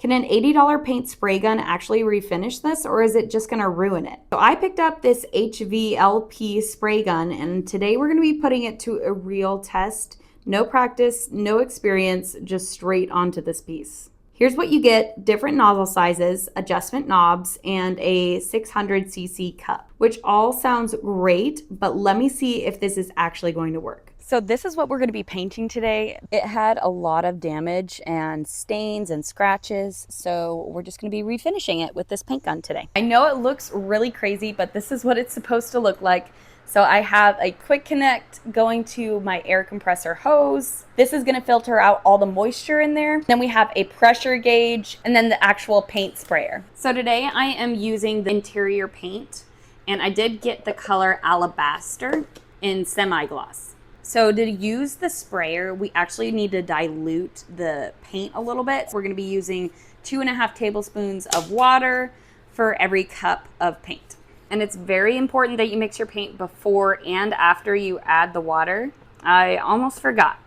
Can an $80 paint spray gun actually refinish this, or is it just gonna ruin it? So I picked up this HVLP spray gun, and today we're gonna be putting it to a real test. No practice, no experience, just straight onto this piece. Here's what you get: different nozzle sizes, adjustment knobs, and a 600cc cup, which all sounds great, but let me see if this is actually going to work. So this is what we're going to be painting today. It had a lot of damage and stains and scratches, so we're just going to be refinishing it with this paint gun today. I know it looks really crazy, but this is what it's supposed to look like. So I have a quick connect going to my air compressor hose. This is gonna filter out all the moisture in there. Then we have a pressure gauge and then the actual paint sprayer. So today I am using the interior paint, and I did get the color Alabaster in semi-gloss. So to use the sprayer, we actually need to dilute the paint a little bit. We're gonna be using 2.5 tablespoons of water for every cup of paint. And it's very important that you mix your paint before and after you add the water. I almost forgot.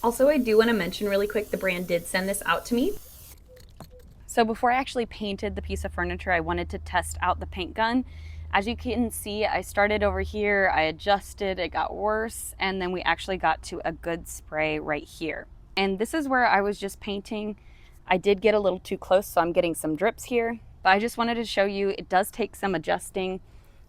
Also, I do want to mention really quick, the brand did send this out to me. So before I actually painted the piece of furniture, I wanted to test out the paint gun. As you can see, I started over here, I adjusted, it got worse, and then we actually got to a good spray right here. And this is where I was just painting. I did get a little too close, so I'm getting some drips here, but I just wanted to show you it does take some adjusting.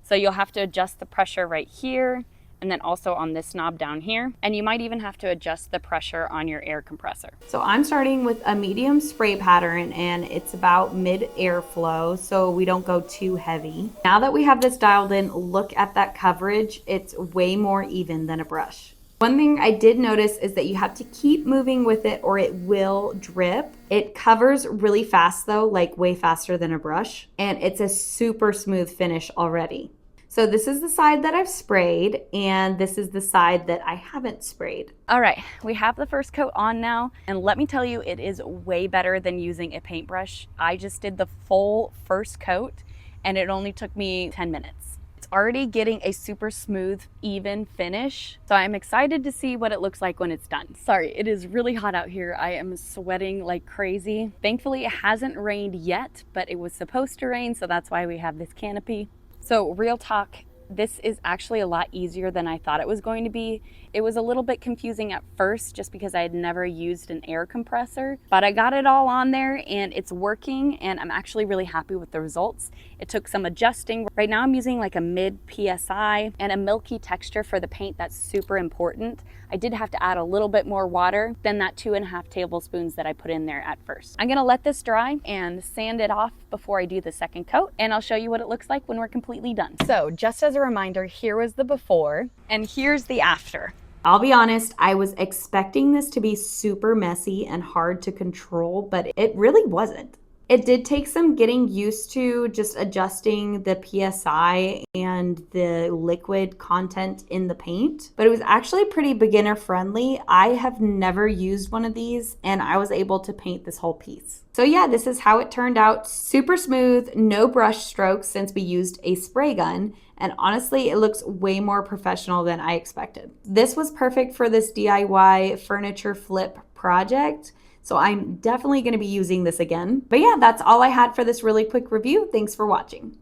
So you'll have to adjust the pressure right here, and then also on this knob down here. And you might even have to adjust the pressure on your air compressor. So I'm starting with a medium spray pattern, and it's about mid airflow, so we don't go too heavy. Now that we have this dialed in, look at that coverage. It's way more even than a brush. One thing I did notice is that you have to keep moving with it or it will drip. It covers really fast though, like way faster than a brush, and it's a super smooth finish already. So this is the side that I've sprayed, and this is the side that I haven't sprayed. All right, we have the first coat on now, and let me tell you, it is way better than using a paintbrush. I just did the full first coat, and it only took me 10 minutes. Already getting a super smooth, even finish. So I'm excited to see what it looks like when it's done. Sorry, it is really hot out here. I am sweating like crazy. Thankfully, it hasn't rained yet, but it was supposed to rain, so that's why we have this canopy. So real talk, this is actually a lot easier than I thought it was going to be. It was a little bit confusing at first just because I had never used an air compressor, but I got it all on there and it's working, and I'm actually really happy with the results. It took some adjusting. Right now I'm using like a mid PSI and a milky texture for the paint. That's super important. I did have to add a little bit more water than that 2.5 tablespoons that I put in there at first. I'm gonna let this dry and sand it off before I do the second coat, and I'll show you what it looks like when we're completely done. So just as a reminder, here was the before and here's the after. I'll be honest, I was expecting this to be super messy and hard to control, but it really wasn't. It did take some getting used to, just adjusting the PSI and the liquid content in the paint, but it was actually pretty beginner friendly. I have never used one of these, and I was able to paint this whole piece. So yeah, this is how it turned out. Super smooth, no brush strokes since we used a spray gun, and honestly, it looks way more professional than I expected. This was perfect for this DIY furniture flip project. So I'm definitely going to be using this again. But yeah, that's all I had for this really quick review. Thanks for watching.